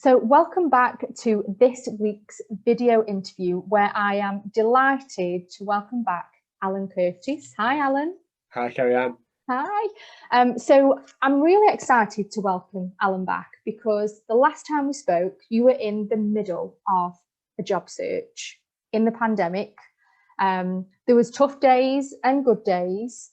So welcome back to this week's video interview where I am delighted to welcome back Allan Curtis. Hi, Allan. Hi, Kerri-Ann. Hi. So I'm really excited to welcome Allan back because the last time we spoke, you were in the middle of a job search in the pandemic. There was tough days and good days.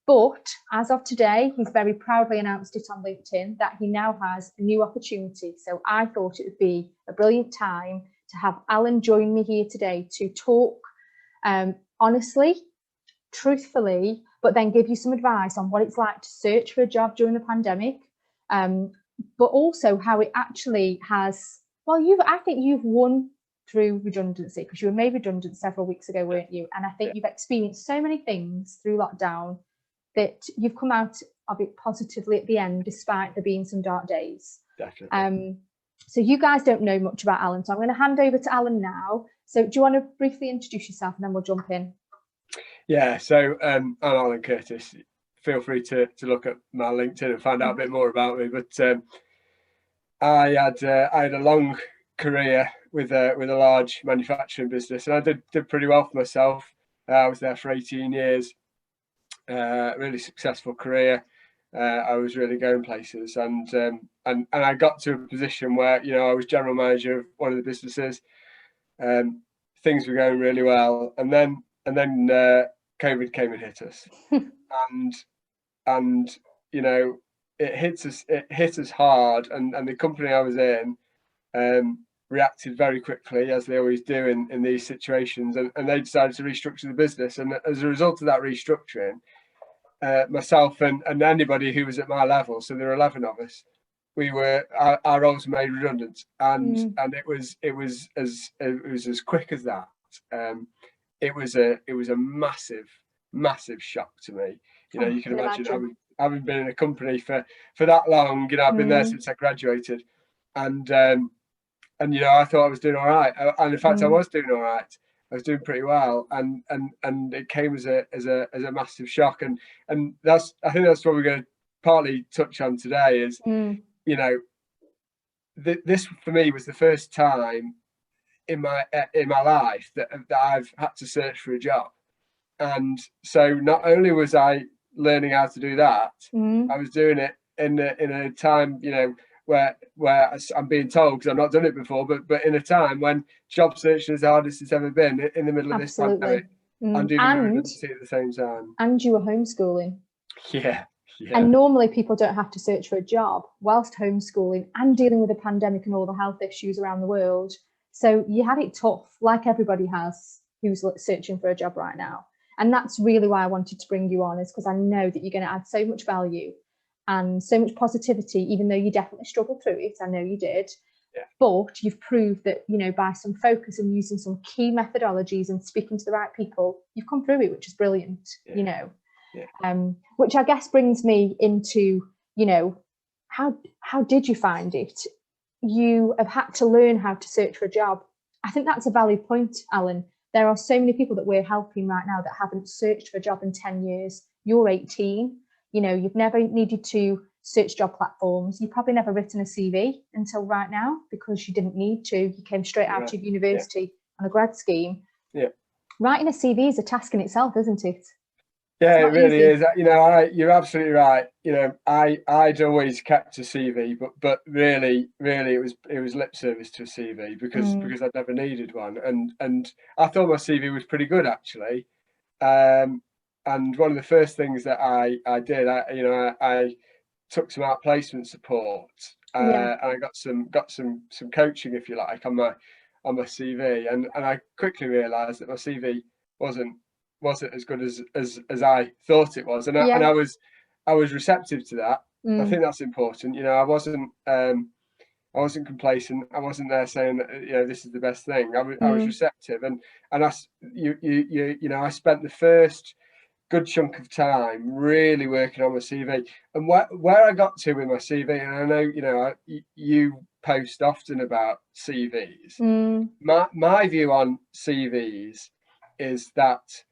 But as of today, he's very proudly announced it on LinkedIn that he now has a new opportunity. So I thought it would be a brilliant time to have Allan join me here today to talk honestly, truthfully, but then give you some advice on what it's like to search for a job during the pandemic, but also how it actually has, well, I think you've won through redundancy because you were made redundant several weeks ago, weren't you? And I think you've experienced so many things through lockdown that you've come out of it positively at the end, despite there being some dark days. Definitely. So you guys don't know much about Allan, so I'm going to hand over to Allan now. So do you want to briefly introduce yourself and then we'll jump in? Yeah, so I'm Allan Curtis. Feel free to look at my LinkedIn and find out a bit more about me. But I had a long career with a large manufacturing business, and I did pretty well for myself. I was there for 18 years. Really successful career. I was really going places, and I got to a position where I was general manager of one of the businesses. Things were going really well, and then COVID came and hit us, and it hit us hard, and the company I was in reacted very quickly, as they always do in these situations, and they decided to restructure the business. And as a result of that restructuring, myself and anybody who was at my level, so there were 11 of us, our roles were made redundant, and it was as quick as that. It was a massive shock to me. You can imagine having been in a company for that long. I've been there since I graduated, and I thought I was doing all right, and in fact I was doing all right. I was doing pretty well, and it came as a massive shock, and I think that's what we're going to partly touch on today. Is this for me was the first time in my life that I've had to search for a job, and so not only was I learning how to do that, I was doing it in a time where I'm being told, because I've not done it before, but in a time when job searching is the hardest it's ever been, in the middle of this pandemic, and doing redundancy at the same time. And you were homeschooling. Yeah. And normally people don't have to search for a job whilst homeschooling and dealing with the pandemic and all the health issues around the world. So you had it tough, like everybody has who's searching for a job right now. And that's really why I wanted to bring you on, is because I know that you're going to add so much value and so much positivity, even though you definitely struggled through it. I know you did. Yeah. But you've proved that, by some focus and using some key methodologies and speaking to the right people, you've come through it, which is brilliant. Yeah. Which I guess brings me into, how did you find it? You have had to learn how to search for a job. I think that's a valid point, Allan. There are so many people that we're helping right now that haven't searched for a job in 10 years. You're 18. You've never needed to search job platforms. You've probably never written a CV until right now because you didn't need to. You came straight out of university on a grad scheme. Yeah. Writing a CV is a task in itself, isn't it? Yeah, it really is. You're absolutely right. I'd always kept a CV, but really it was lip service to a CV because I'd never needed one, and I thought my CV was pretty good, actually. And one of the first things that I did, I took some outplacement support, and I got some coaching, if you like, on my CV, and I quickly realised that my CV wasn't as good as I thought it was, and I was receptive to that. I think that's important. I wasn't complacent. I wasn't there saying that this is the best thing. I was receptive, and I spent the first good chunk of time really working on my CV, and where I got to with my CV, and I know you post often about CVs. My view on CVs is that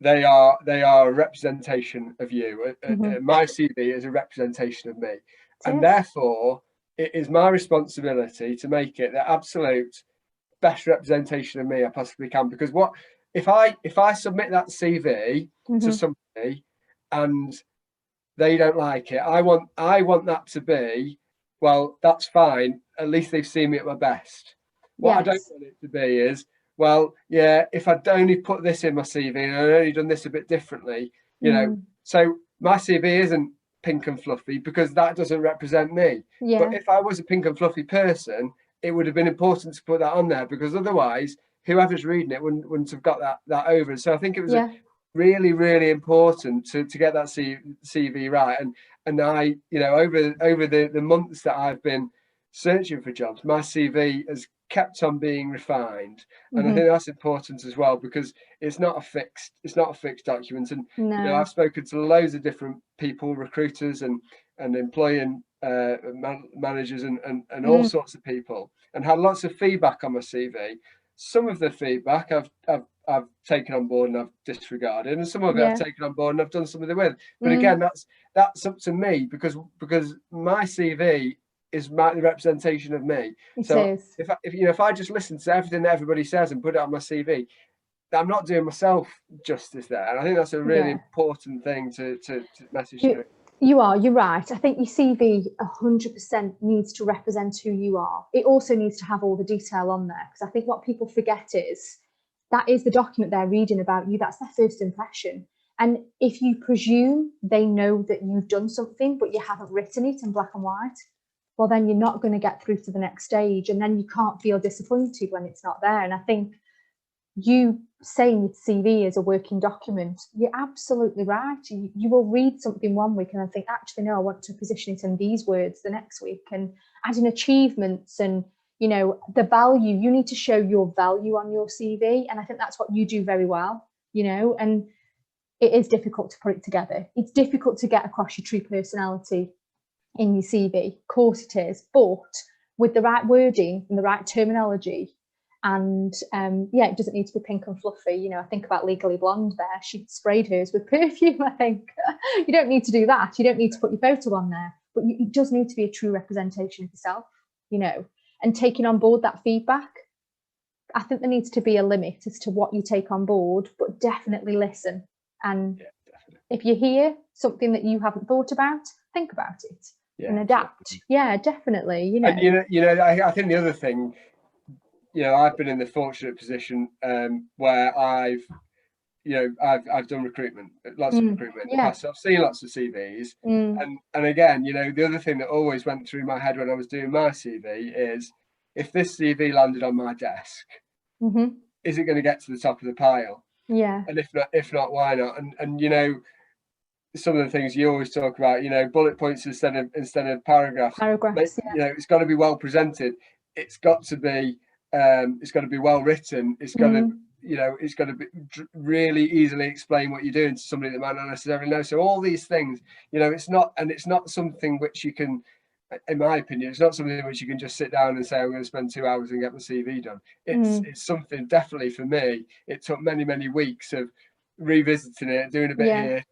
they are a representation of you. My CV is a representation of me, and therefore it is my responsibility to make it the absolute best representation of me I possibly can. Because what if I submit that CV to somebody and they don't like it? I want that to be, well, that's fine. At least they've seen me at my best. What I don't want it to be is, well, yeah, if I'd only put this in my CV and I'd only done this a bit differently, you know. So my CV isn't pink and fluffy because that doesn't represent me. But if I was a pink and fluffy person, it would have been important to put that on there, because otherwise whoever's reading it wouldn't have got that over. So I think it was really, really important to get that CV right. And I, you know, over the months that I've been searching for jobs, my CV has kept on being refined, and I think that's important as well, because it's not a fixed document. And you know, I've spoken to loads of different people, recruiters and employing managers and all sorts of people, and had lots of feedback on my CV. Some of the feedback I've taken on board and I've disregarded, and some of it I've taken on board and I've done something with. But again, that's up to me, because my CV is the representation of me. So if I just listen to everything that everybody says and put it on my CV, I'm not doing myself justice there. And I think that's a really important thing to message through. You're right. I think your CV 100% needs to represent who you are. It also needs to have all the detail on there, because I think what people forget is that is the document they're reading about you. That's their first impression. And if you presume they know that you've done something, but you haven't written it in black and white, well, then you're not going to get through to the next stage. And then you can't feel disappointed when it's not there. And I think you saying your CV is a working document, you're absolutely right. You will read something one week and I think, actually, no, I want to position it in these words the next week, and adding achievements and, you know, the value. You need to show your value on your CV. And I think that's what you do very well, you know, and it is difficult to put it together. It's difficult to get across your true personality in your CV. Of course it is, but with the right wording and the right terminology. And it doesn't need to be pink and fluffy. You know, I think about Legally Blonde there. She sprayed hers with perfume, I think. You don't need to do that. You don't need to put your photo on there. But it does need to be a true representation of yourself, you know, and taking on board that feedback. I think there needs to be a limit as to what you take on board, but definitely listen. And if you hear something that you haven't thought about, think about it and adapt. Definitely. Yeah, definitely. You know, and, I think the other thing, you know, I've been in the fortunate position where I've done recruitment, lots of recruitment in the past. So I've seen lots of CVs, and again, you know, the other thing that always went through my head when I was doing my CV is, if this CV landed on my desk, is it going to get to the top of the pile? Yeah. And if not, why not? And you know, some of the things you always talk about, you know, bullet points instead of paragraphs. You know, it's got to be well presented. It's got to be well written. It's got to, you know, it's got to be really easily explain what you're doing to somebody that might not necessarily know. So all these things, you know, it's not something which you can, in my opinion, it's not something which you can just sit down and say, I'm going to spend 2 hours and get my CV done. It's something, definitely for me, it took many weeks of revisiting it, doing a bit here,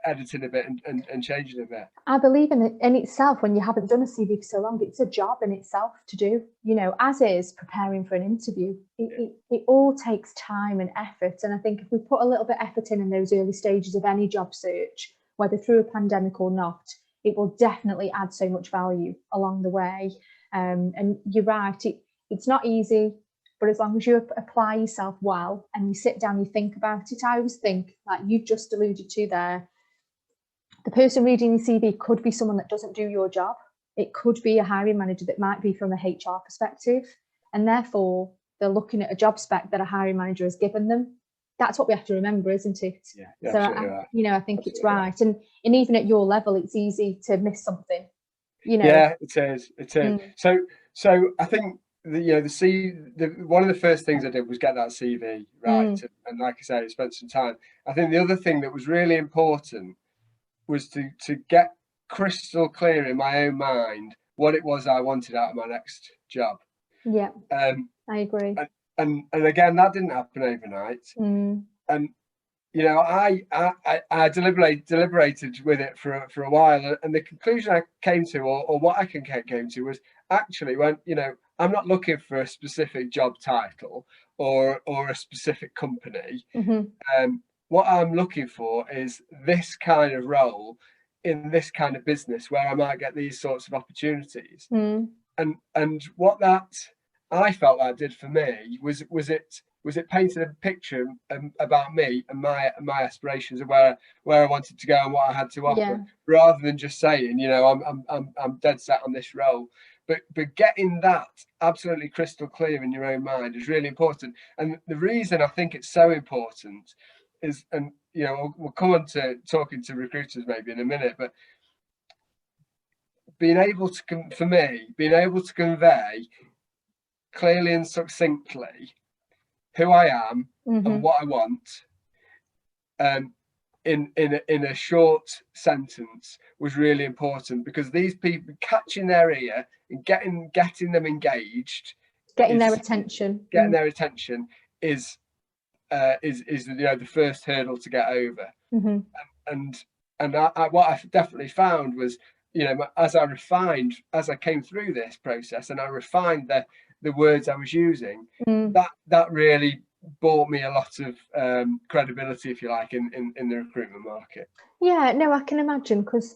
editing a bit and changing a bit. I believe in it in itself. When you haven't done a CV for so long, it's a job in itself to do, you know, as is preparing for an interview. It all takes time and effort. And I think if we put a little bit of effort in those early stages of any job search, whether through a pandemic or not, it will definitely add so much value along the way. And you're right, it's not easy, but as long as you apply yourself well and you sit down, you think about it. I always think, like you've just alluded to there, the person reading your CV could be someone that doesn't do your job. It could be a hiring manager that might be from a HR perspective, and therefore they're looking at a job spec that a hiring manager has given them. That's what we have to remember, isn't it? Yeah, so right. You know, I think absolutely it's right. And even at your level, it's easy to miss something, you know. Yeah, it is. So I think one of the first things I did was get that CV right, and like I said, I spent some time. I think the other thing that was really important was to get crystal clear in my own mind what it was I wanted out of my next job. Yeah, I agree. And again, that didn't happen overnight. And you know, I deliberated with it for a while, and the conclusion I came to, or what I came to, was actually, when, you know, I'm not looking for a specific job title or a specific company. What I'm looking for is this kind of role in this kind of business where I might get these sorts of opportunities. And what that I felt that did for me was it painted a picture about me and my aspirations and where I wanted to go and what I had to offer, rather than just saying, you know, I'm dead set on this role. But getting that absolutely crystal clear in your own mind is really important. And the reason I think it's so important is, and you know, we'll come on to talking to recruiters maybe in a minute, but being able to convey clearly and succinctly who I am and what I want, in a short sentence was really important, because these people catching their ear and getting them engaged, getting their attention is you know, the first hurdle to get over. And what I definitely found was, you know, as I came through this process and I refined the words I was using, that really bought me a lot of credibility, if you like, in the recruitment market. Yeah, no, I can imagine, because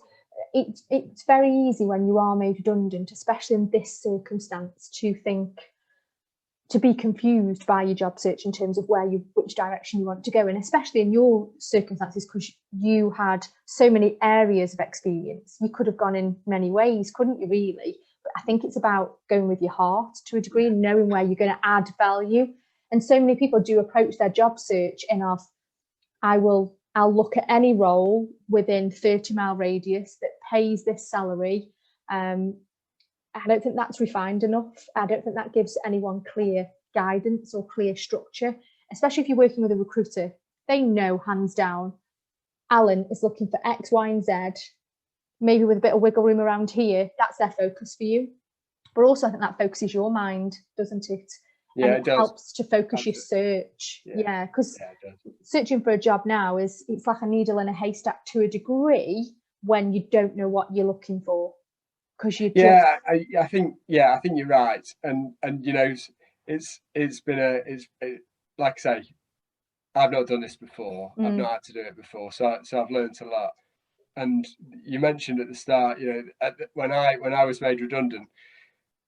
it's very easy when you are made redundant, especially in this circumstance, to be confused by your job search in terms of which direction you want to go, and especially in your circumstances, because you had so many areas of experience. You could have gone in many ways, couldn't you, really? But I think it's about going with your heart to a degree, and knowing where you're going to add value. And so many people do approach their job search in I'll look at any role within 30-mile radius that pays this salary. I don't think that's refined enough. I don't think that gives anyone clear guidance or clear structure, especially if you're working with a recruiter. They know, hands down, Allan is looking for X, Y, and Z, maybe with a bit of wiggle room around here. That's their focus for you. But also, I think that focuses your mind, doesn't it? Yeah, and it helps to focus your search. Yeah, because searching for a job now it's like a needle in a haystack to a degree when you don't know what you're looking for. Because you I think you're right, and you know, it's been like I say, I've not done this before. I've not had to do it before, so I've learned a lot. And you mentioned at the start, you know, when I was made redundant,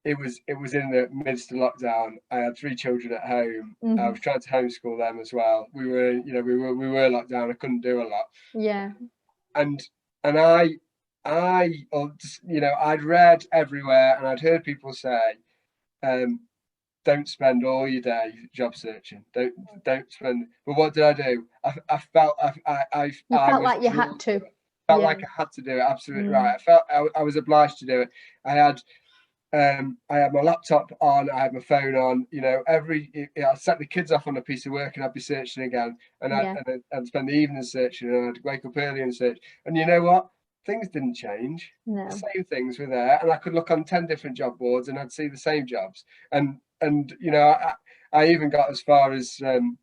it was in the midst of lockdown. I had 3 children at home. I was trying to homeschool them as well. We were locked down. I couldn't do a lot. Yeah. And you know, I'd read everywhere and I'd heard people say, don't spend all your day job searching. Don't spend. But what did I do? I felt like you had to. Felt like I had to do it. Absolutely right. I felt I was obliged to do it. I had my laptop on. I had my phone on. You know, I'd set the kids off on a piece of work and I'd be searching again. And I'd spend the evening searching, and I'd wake up early and search. And you know what? Things didn't change. No. The same things were there, and I could look on 10 different job boards and I'd see the same jobs. And you know, I even got as far as you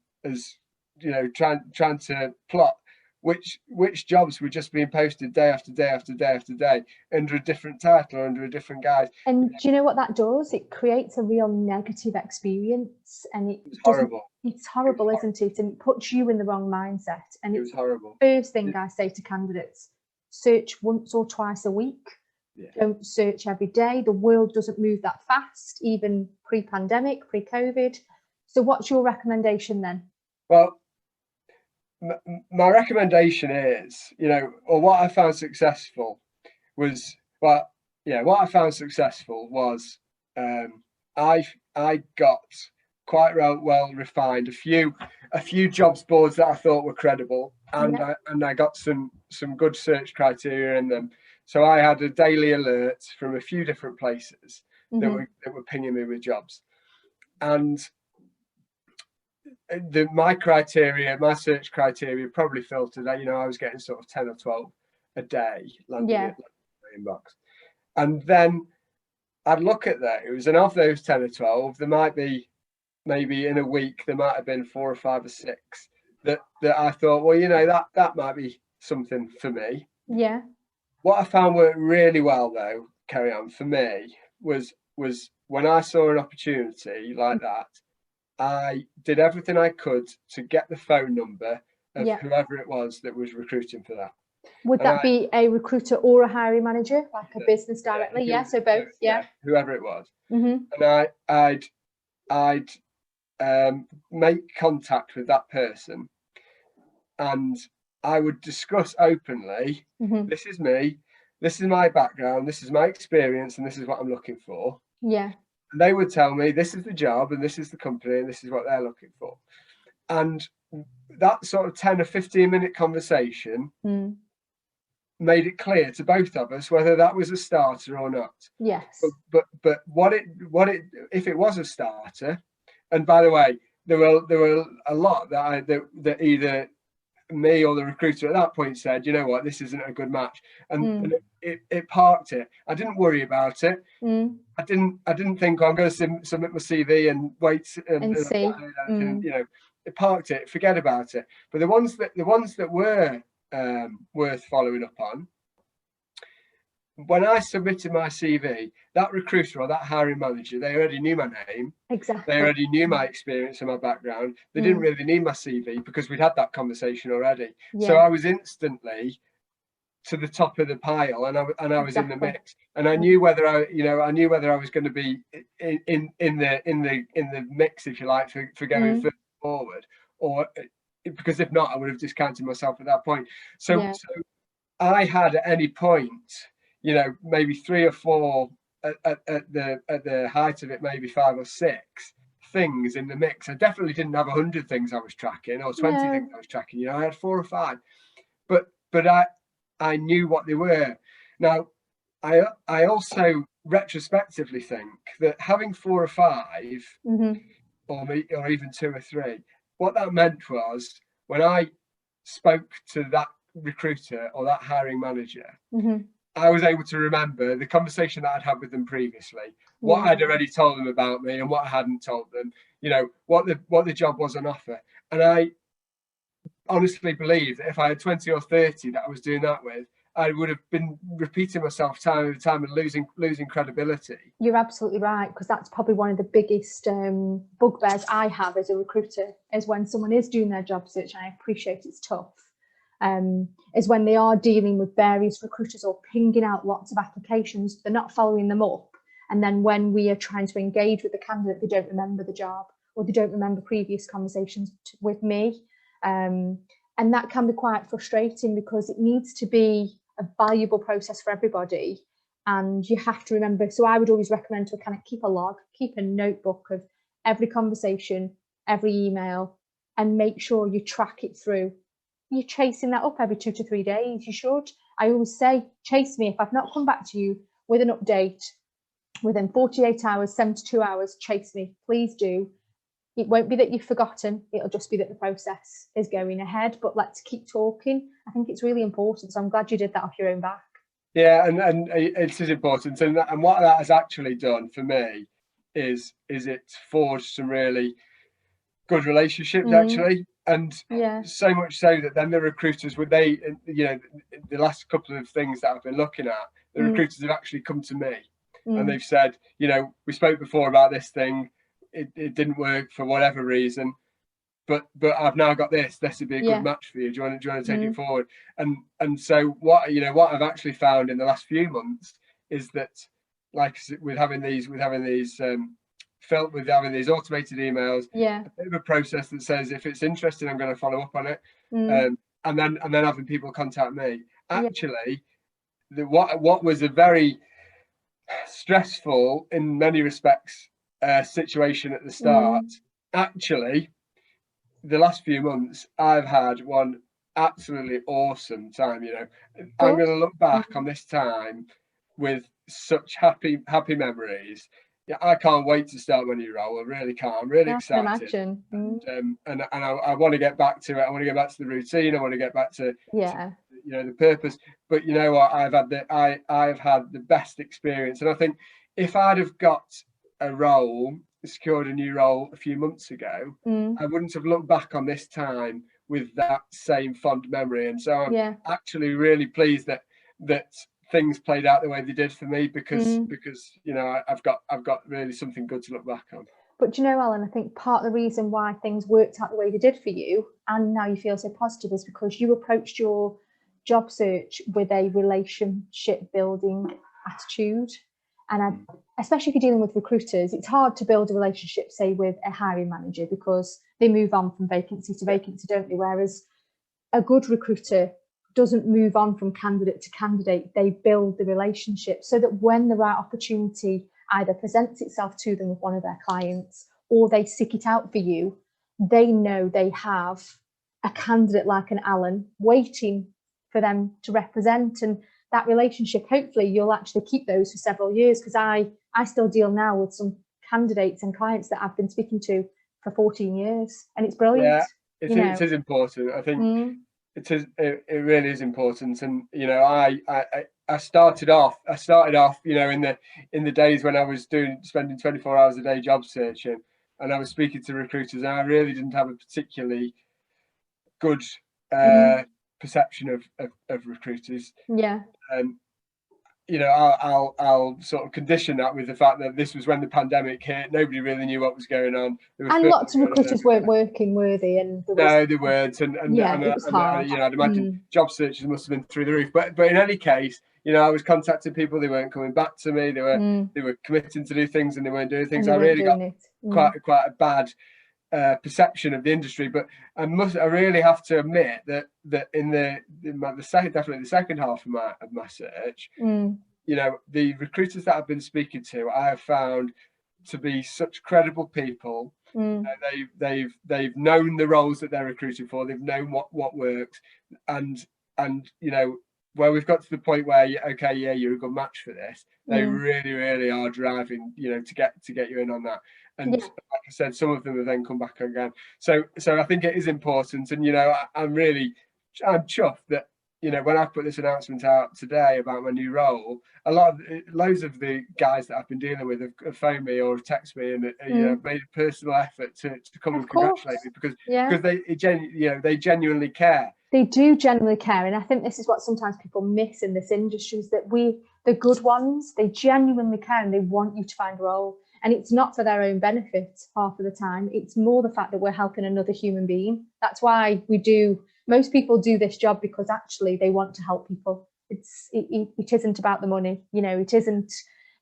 know, trying to plot which jobs were just being posted day after day after day after day under a different title or under a different guise. And do you know what that does? It creates a real negative experience, and it's horrible. It's horrible, isn't it? And it puts you in the wrong mindset. And it's horrible. First thing I say to candidates: search once or twice a week. Yeah. Don't search every day. The world doesn't move that fast, even pre-pandemic, pre-COVID. So what's your recommendation then? Well, my recommendation is, you know, or what I found successful was, I got quite well refined a few jobs boards that I thought were credible, and I got some good search criteria in them. So I had a daily alert from a few different places that were pinging me with jobs, and my search criteria probably filtered. You know, I was getting sort of 10 or 12 a day landing in my inbox, and then I'd look at those, and of those 10 or 12, there might be, maybe in a week, there might have been 4 or 5 or 6 that I thought, well, you know, that might be something for me. Yeah. What I found worked really well though, Kerri-Ann, for me was when I saw an opportunity like that, I did everything I could to get the phone number of whoever it was that was recruiting for that. Would that be a recruiter or a hiring manager, like a business directly? Yeah, so both. Yeah, whoever it was. Mm-hmm. And I'd make contact with that person, and I would discuss openly, Mm-hmm. this is me, this is my background, this is my experience, and this is what I'm looking for. Yeah. And they would tell me, this is the job, and this is the company, and this is what they're looking for. And that sort of 10 or 15-minute conversation made it clear to both of us whether that was a starter or not. Yes. But what it if it was a starter, and by the way, there were a lot that either me or the recruiter at that point said, you know what, this isn't a good match, and it parked it. I didn't worry about it. I didn't think, oh, I'm going to submit my CV and wait and see. You know, it parked it. Forget about it. But the ones that were worth following up on, when I submitted my CV, that recruiter or that hiring manager, they already knew my name. Exactly. They already knew my experience and my background. They didn't really need my CV because we'd had that conversation already. Yeah. So I was instantly to the top of the pile, and I was in the mix, and I knew whether I was going to be in the mix, if you like, for going forward, or because if not, I would have discounted myself at that point. So I had at any point, you know, maybe 3 or 4 at the height of it, maybe 5 or 6 things in the mix. I definitely didn't have 100 things I was tracking or 20 things I was tracking. You know, I had 4 or 5, but I knew what they were. Now, I also retrospectively think that having 4 or 5, or even 2 or 3, what that meant was when I spoke to that recruiter or that hiring manager, I was able to remember the conversation that I'd had with them previously, what I'd already told them about me and what I hadn't told them, you know, what the job was on offer. And I honestly believe that if I had 20 or 30 that I was doing that with, I would have been repeating myself time and time and losing credibility. You're absolutely right, because that's probably one of the biggest bugbears I have as a recruiter, is when someone is doing their job search, and I appreciate it's tough, is when they are dealing with various recruiters or pinging out lots of applications, they're not following them up. And then when we are trying to engage with the candidate, they don't remember the job, or they don't remember previous conversations with me. And that can be quite frustrating, because it needs to be a valuable process for everybody. And you have to remember, so I would always recommend to kind of keep a log, keep a notebook of every conversation, every email, and make sure you track it through. You're chasing that up every 2 to 3 days. You should. I always say, chase me. If I've not come back to you with an update within 48 hours, 72 hours, chase me. Please do. It won't be that you've forgotten. It'll just be that the process is going ahead. But let's keep talking. I think it's really important. So I'm glad you did that off your own back. Yeah, and it is important. And what that has actually done for me is it's forged some really good relationships, actually. And so much so that then the recruiters, would they, you know, the last couple of things that I've been looking at, the recruiters have actually come to me and they've said, you know, we spoke before about this thing. It didn't work for whatever reason, but I've now got this. This would be a good match for you. Do you want to take it forward? And so what I've actually found in the last few months is that, like, with having these automated emails, a bit of a process that says if it's interesting, I'm going to follow up on it, and then having people contact me. Actually, what was a very stressful in many respects situation at the start, actually, the last few months I've had one absolutely awesome time. You know, I'm going to look back on this time with such happy memories. Yeah, I can't wait to start my new role. I really can't. I'm really excited. I can imagine. And I want to get back to it. I want to get back to the routine. I want to get back to you know, the purpose. But you know what? I've had the best experience. And I think if I'd have got secured a new role a few months ago, I wouldn't have looked back on this time with that same fond memory. And so I'm actually really pleased that things played out the way they did for me, because you know, I've got really something good to look back on. But you know, Alan, I think part of the reason why things worked out the way they did for you, and now you feel so positive, is because you approached your job search with a relationship building attitude. And especially if you're dealing with recruiters, it's hard to build a relationship, say, with a hiring manager, because they move on from vacancy to vacancy, don't they? Whereas a good recruiter doesn't move on from candidate to candidate. They build the relationship so that when the right opportunity either presents itself to them with one of their clients, or they seek it out for you, they know they have a candidate like an Allan waiting for them to represent. And that relationship, hopefully you'll actually keep those for several years, because I still deal now with some candidates and clients that I've been speaking to for 14 years, and it's brilliant. Yeah, it is important. I think it really is important. And you know, I started off, you know, in the days when I was spending 24 hours a day job searching, and I was speaking to recruiters, and I really didn't have a particularly good perception of recruiters. Yeah. You know, I'll sort of condition that with the fact that this was when the pandemic hit. Nobody really knew what was going on. And lots of recruiters weren't working, were they? And no, they weren't. And it was hard. You know, I'd imagine job searches must have been through the roof. But in any case, you know, I was contacting people. They weren't coming back to me. They were committing to do things, and they weren't doing things. I really got quite a bad perception of the industry. But I really have to admit that in definitely the second half of my search, you know, the recruiters that I've been speaking to, I have found to be such credible people. They've known the roles that they're recruiting for. They've known what works, and you know, where we've got to the point where you're a good match for this. They really are driving, you know, to get you in on that. And like I said, some of them have then come back again. So I think it is important. And you know, I'm chuffed that, you know, when I put this announcement out today about my new role, loads of the guys that I've been dealing with have phoned me or text me, and you know, made a personal effort to come and congratulate me, because they genuinely care. They do genuinely care, and I think this is what sometimes people miss in this industry, is that the good ones, they genuinely care and they want you to find a role. And it's not for their own benefit half of the time. It's more the fact that we're helping another human being. That's why most people do this job, because actually they want to help people. It isn't about the money, you know,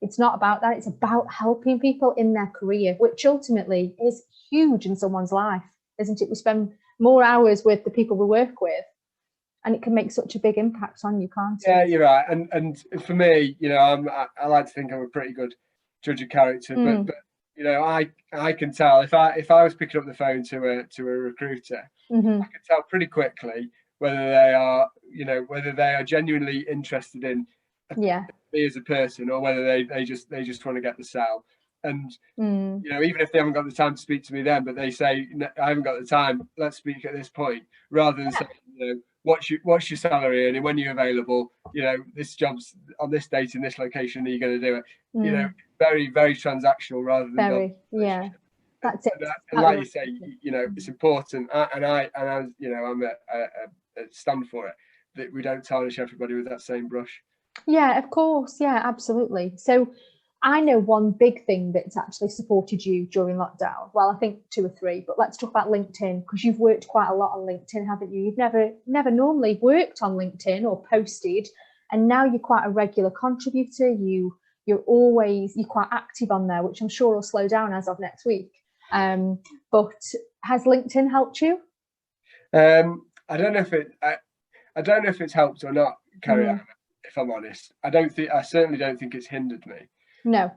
it's not about that. It's about helping people in their career, which ultimately is huge in someone's life, isn't it? We spend more hours with the people we work with, and it can make such a big impact on you, can't it? Yeah, you're right. And for me, you know, I like to think I'm a pretty good judge of character, but you know, I can tell if I was picking up the phone to a recruiter, I can tell pretty quickly whether they are genuinely interested in me as a person, or whether they just want to get the sale. And you know, even if they haven't got the time to speak to me then, but they say, I haven't got the time, let's speak at this point, rather than saying, you know, what's your salary and when you're available, you know, this job's on this date in this location, are you going to do it? You know, very, very transactional rather than that's it. And like you say, you know, it's important, and I you know, I'm a stand for it, that we don't tarnish everybody with that same brush. Yeah, of course. Yeah, absolutely. So I know one big thing that's actually supported you during lockdown. Well, I think 2 or 3, but let's talk about LinkedIn, because you've worked quite a lot on LinkedIn, haven't you? You've never normally worked on LinkedIn or posted, and now you're quite a regular contributor. You're quite active on there, which I'm sure will slow down as of next week. But has LinkedIn helped you? I don't know if it's helped or not, Kerri-Ann, if I'm honest. I certainly don't think it's hindered me. No.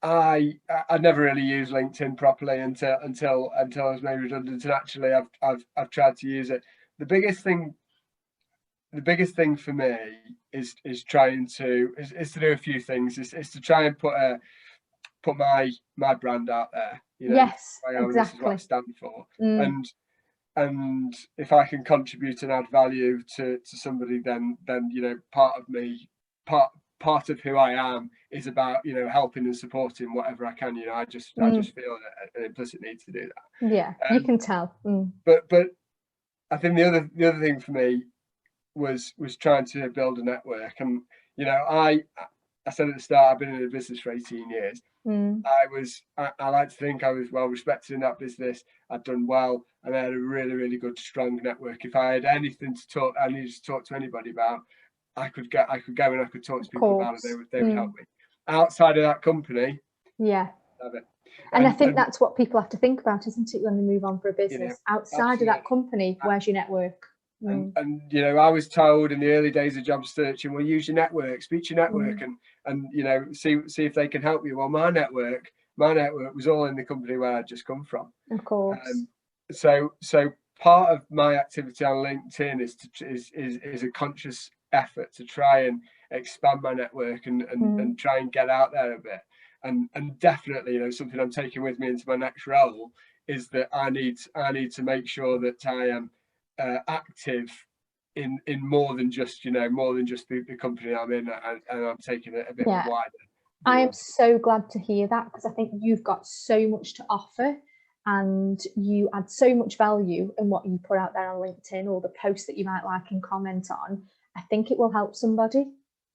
I never really used LinkedIn properly until I was made redundant, and actually I've tried to use it. The biggest thing for me is to do a few things. Is to try and put my brand out there. You know, yes, exactly. This is what I stand for, and if I can contribute and add value to somebody, then you know, part part of who I am is about, you know, helping and supporting whatever I can. You know, I just feel an implicit need to do that. Yeah, you can tell. But I think the other thing for me was trying to build a network. And you know, I said at the start, I've been in the business for 18 years. I like to think I was well respected in that business. I'd done well, and I had a really good, strong network. If I had anything to talk, I needed to talk to anybody about, I could go and I could talk to people about it. They would help me. Outside of that company, love it. And I think that's what people have to think about, isn't it, when they move on for a business? You know, outside of that company, where's your network? And you know, I was told in the early days of job searching, well, use your network, speak to your network, and you know, see if they can help you. Well, my network was all in the company where I'd just come from. Of course. So part of my activity on LinkedIn is a conscious effort to try and expand my network and try and get out there a bit. And definitely, you know, something I'm taking with me into my next role is that I need to make sure that I am active in more than just the company I'm in, and I'm taking it a bit wider. I am so glad to hear that, because I think you've got so much to offer and you add so much value in what you put out there on LinkedIn or the posts that you might like and comment on. I think it will help somebody.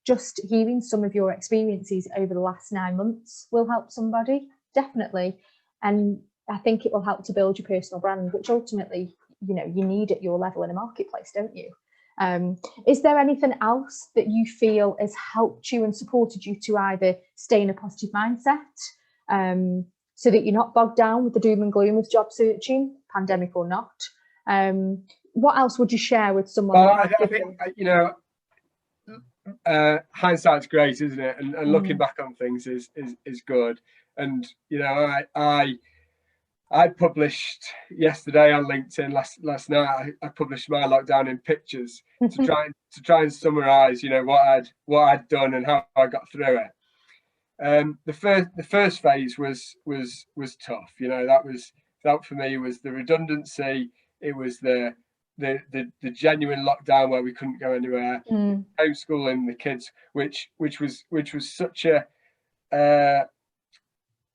Just hearing some of your experiences over the last 9 months will help somebody, definitely. And I think it will help to build your personal brand, which ultimately, you know, you need at your level in a marketplace, don't you? Is there anything else that you feel has helped you and supported you to either stay in a positive mindset, so that you're not bogged down with the doom and gloom of job searching, pandemic or not? What else would you share with someone? Well, I think, you know, hindsight's great, isn't it? And looking back on things is good. And you know, I published yesterday on LinkedIn, last night I published my lockdown in pictures to try and summarize, you know, what I'd done and how I got through it. The first phase was tough. You know, that for me was the redundancy. It was the genuine lockdown where we couldn't go anywhere, homeschooling the kids, which was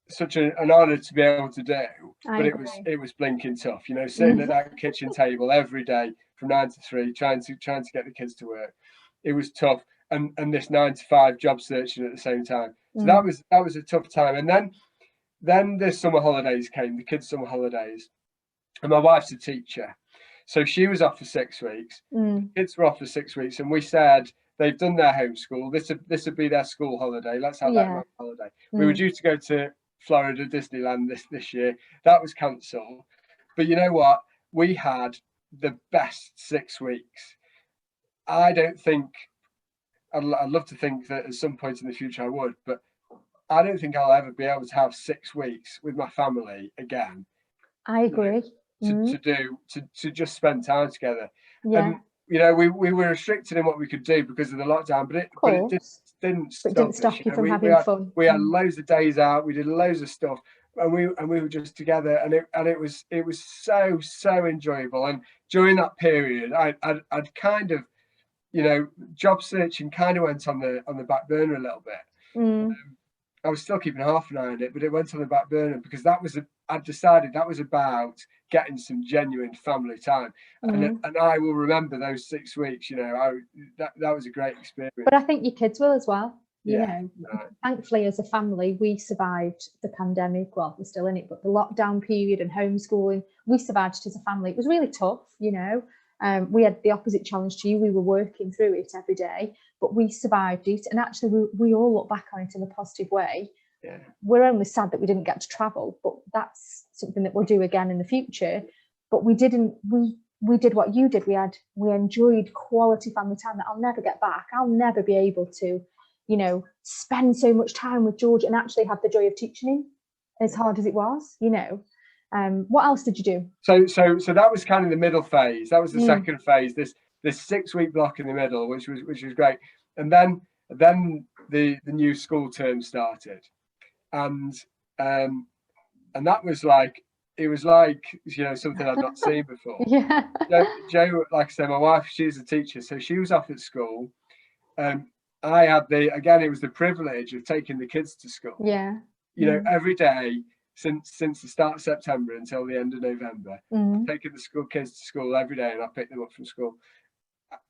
such an honor to be able to do, but it was blinking tough. You know, sitting at that kitchen table every day from 9 to 3, trying to get the kids to work. It was tough, and this 9 to 5 job searching at the same time. So that was a tough time. And then the summer holidays came, the kids' summer holidays, and my wife's a teacher, so she was off for 6 weeks. The kids were off for 6 weeks, and we said they've done their homeschool. This would be their school holiday. Let's have that holiday. We were due to go to Florida Disneyland this year. That was cancelled. But you know what? We had the best 6 weeks. I don't think, I'd love to think that at some point in the future I would, but I don't think I'll ever be able to have 6 weeks with my family again. I agree. To just spend time together. And you know, we were restricted in what we could do because of the lockdown, but it didn't stop you from having fun. We had loads of days out. We did loads of stuff, and we were just together, and it was so enjoyable. And during that period, I'd kind of, you know, job searching kind of went on the back burner a little bit. I was still keeping half an eye on it, but it went on the back burner because I decided that was about getting some genuine family time, and I will remember those 6 weeks. You know, that was a great experience. But I think your kids will as well. You know, thankfully as a family, we survived the pandemic. Well, we're still in it, but the lockdown period and homeschooling, we survived it as a family. It was really tough, you know. We had the opposite challenge to you. We were working through it every day, but we survived it. And actually, we all look back on it in a positive way. Yeah. We're only sad that we didn't get to travel, but that's something that we'll do again in the future. But we did what you did. We enjoyed quality family time that I'll never get back. I'll never be able to, you know, spend so much time with George and actually have the joy of teaching him, as hard as it was, you know. What else did you do? So that was kind of the middle phase. That was the second phase. This 6 week block in the middle, which was great. And then the new school term started, and that was like, it was like, you know, something I'd not seen before. Jo, like I said, my wife, she's a teacher, so she was off at school. I had it was the privilege of taking the kids to school. Yeah. You know, every day since the start of September until the end of November, I've taken the kids to school every day, and I pick them up from school.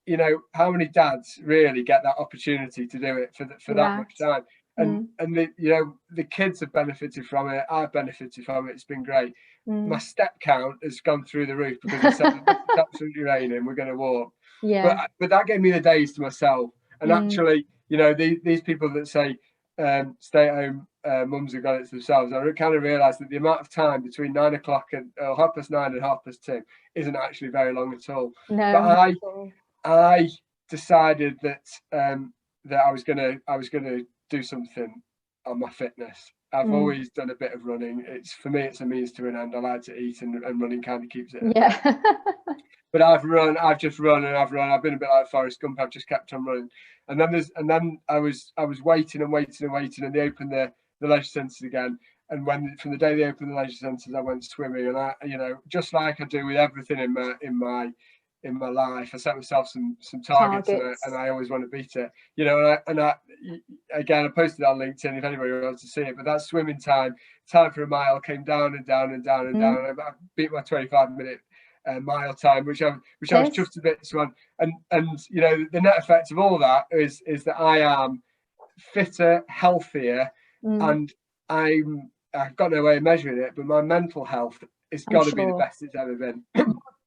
You know, how many dads really get that opportunity to do it for that much time? And the kids have benefited from it. I've benefited from it. It's been great. My step count has gone through the roof because I said it's absolutely raining, we're going to walk. Yeah. But that gave me the days to myself. And actually, you know, these people that say stay-at-home mums have got it to themselves, I kind of realised that the amount of time between 9 o'clock and 9:30 and 2:30 isn't actually very long at all. No. But I decided that that I was gonna do something on my fitness. I've always done a bit of running. For me, it's a means to an end. I like to eat, and running kind of keeps it. Yeah. But I've just run. I've been a bit like Forrest Gump. I've just kept on running. And then I was waiting, and they opened the leisure centres again. And from the day they opened the leisure centres, I went swimming. And I, you know, just like I do with everything in my life, I set myself some targets. And I always want to beat it. You know, and I again, I posted it on LinkedIn if anybody wants to see it. But that swimming time for a mile came down and down and down and down. And I beat my 25-minute mile time, which I was chuffed a bit on. And you know, the net effect of all that is that I am fitter, healthier, and I've got no way of measuring it, but my mental health has got to be the best it's ever been.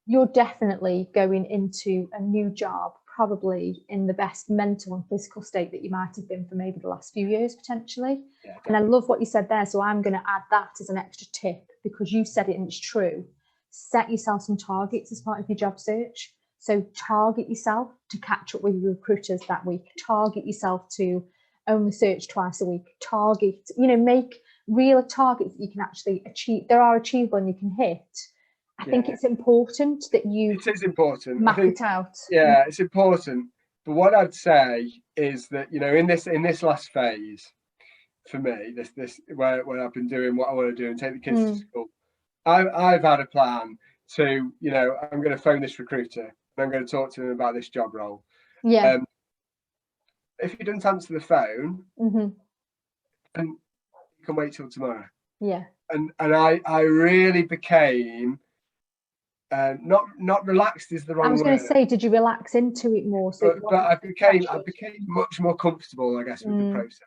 You're definitely going into a new job probably in the best mental and physical state that you might have been for maybe the last few years potentially. Yeah, and I love what you said there, so I'm going to add that as an extra tip, because you said it and it's true. Set yourself some targets as part of your job search. So target yourself to catch up with your recruiters that week. Target yourself to only search twice a week. Target, you know, make real targets that you can actually achieve. There are achievable and you can hit. I think it's important that you map it out. Yeah, it's important. But what I'd say is that, you know, in this last phase, for me, this where I've been doing what I want to do and take the kids to school, I've had a plan to, you know, I'm going to phone this recruiter and I'm going to talk to them about this job role. Yeah. If he doesn't answer the phone, and you can wait till tomorrow. Yeah. And I really became not relaxed is the wrong word. I was going to say, did you relax into it more? So but I became much more comfortable, I guess, with the process.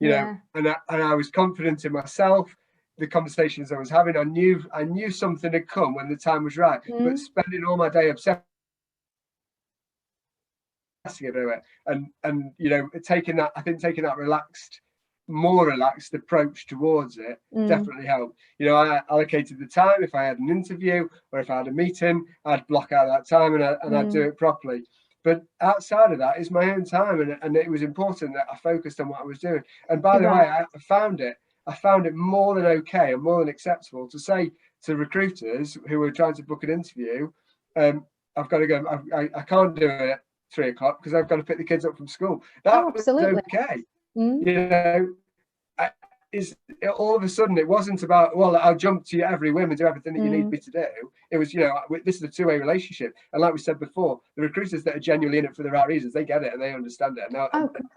You know, and I was confident in myself. The conversations I was having, I knew something had come when the time was right. But spending all my day obsessing about it, and you know, taking that more relaxed approach towards it definitely helped. You know, I allocated the time. If I had an interview or if I had a meeting, I'd block out that time and I'd do it properly. But outside of that, it's my own time, and it was important that I focused on what I was doing. And by the way, I found it more than okay and more than acceptable to say to recruiters who were trying to book an interview, I've got to go. I can't do it at 3 o'clock because I've got to pick the kids up from school. That was okay. You know, all of a sudden it wasn't about, well, I'll jump to you every whim and do everything that you need me to do. It was, you know, this is a two-way relationship, and like we said before, the recruiters that are genuinely in it for the right reasons, they get it and they understand it. And now,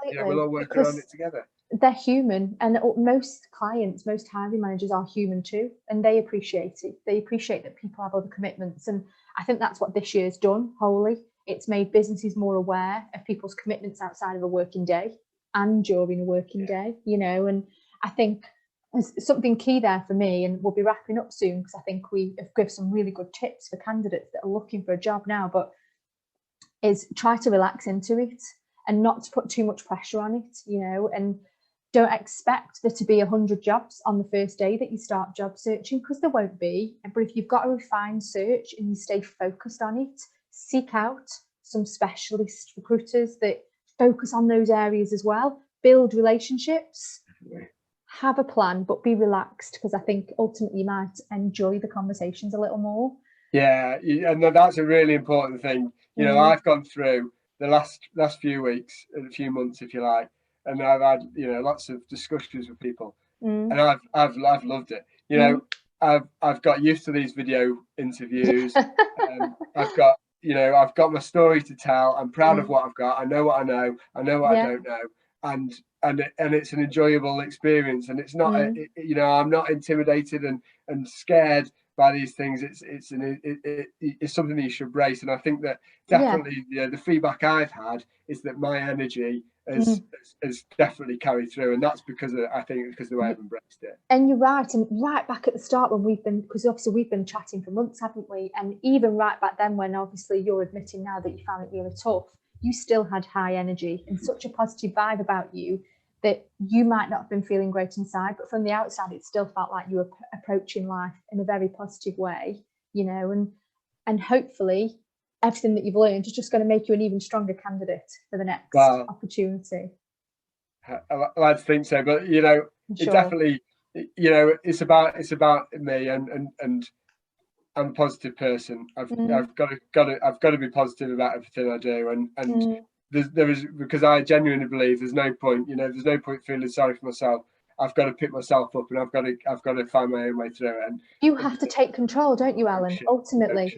you know, we'll all work around it together. They're human, and most clients, most hiring managers are human too, and they appreciate it. They appreciate that people have other commitments, and I think that's what this year's done wholly. It's made businesses more aware of people's commitments outside of a working day and during a working day, you know. And I think there's something key there for me, and we'll be wrapping up soon because I think we have given some really good tips for candidates that are looking for a job now, but is try to relax into it and not to put too much pressure on it, you know, and don't expect there to be 100 jobs on the first day that you start job searching, because there won't be. But if you've got a refined search and you stay focused on it, seek out some specialist recruiters that focus on those areas as well. Build relationships, have a plan, but be relaxed, because I think ultimately you might enjoy the conversations a little more. Yeah, and that's a really important thing. You know, I've gone through the last few weeks, a few months, if you like, and I've had, you know, lots of discussions with people, and I've loved it. You know, I've got used to these video interviews. I've got, you know, I've got my story to tell. I'm proud of what I've got. I know what I know. I know what I don't know. And it's an enjoyable experience. And it's not, you know, I'm not intimidated and scared by these things. It's something that you should embrace. And I think that definitely the feedback I've had is that my energy has definitely carried through, and that's because I think because of the way I've embraced it. And you're right, and right back at the start when because obviously we've been chatting for months, haven't we? And even right back then, when obviously you're admitting now that you found it really tough, you still had high energy and such a positive vibe about you that you might not have been feeling great inside, but from the outside it still felt like you were approaching life in a very positive way, you know, and hopefully everything that you've learned is just going to make you an even stronger candidate for the next opportunity. I like to think so, but you know, it definitely, you know, it's about me, and I'm a positive person. I've got to be positive about everything I do, and there is, because I genuinely believe there's no point, you know, there's no point feeling sorry for myself. I've got to pick myself up, and I've got to find my own way through it. And you have to take control, don't you, Allan? Ultimately.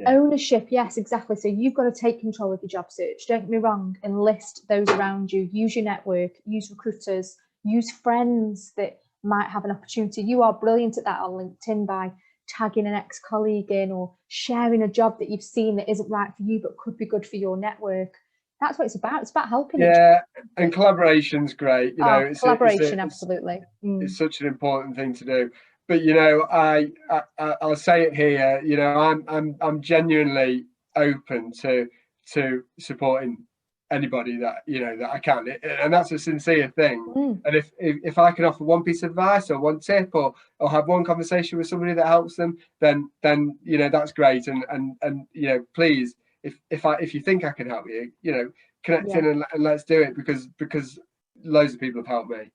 Ownership, yes, exactly. So you've got to take control of your job search. Don't get me wrong, enlist those around you, use your network, use recruiters, use friends that might have an opportunity. You are brilliant at that on LinkedIn by tagging an ex-colleague in or sharing a job that you've seen that isn't right for you but could be good for your network. That's what it's about. It's about helping each other. And collaboration's great. You know, collaboration, absolutely. It's such an important thing to do. But you know, I'll say it here. You know, I'm genuinely open to supporting anybody that, you know, that I can, and that's a sincere thing. And if I can offer one piece of advice or one tip or have one conversation with somebody that helps them, then you know, that's great. And you know, please, if you think I can help you, you know, connect in and let's do it, because loads of people have helped me.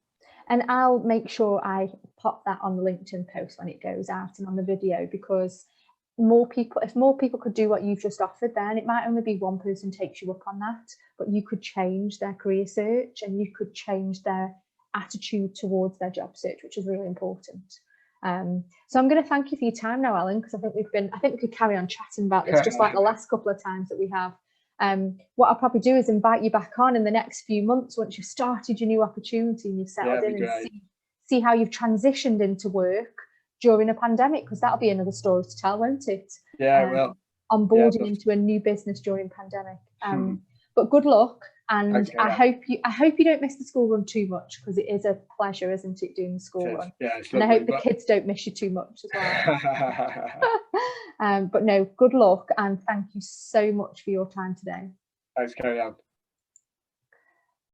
And I'll make sure I pop that on the LinkedIn post when it goes out and on the video, because if more people could do what you've just offered, then it might only be one person takes you up on that, but you could change their career search and you could change their attitude towards their job search, which is really important. So I'm going to thank you for your time now, Allan, because I think we could carry on chatting about this just like the last couple of times that we have. What I'll probably do is invite you back on in the next few months once you've started your new opportunity and you've settled in, and see how you've transitioned into work during a pandemic, because that'll be another story to tell, won't it? Well, onboarding into a new business during pandemic. But good luck, and I hope you don't miss the school run too much, because it is a pleasure, isn't it, doing the school run? And I hope the kids don't miss you too much as well. But no, good luck, and thank you so much for your time today. Thanks, Kerri-Ann.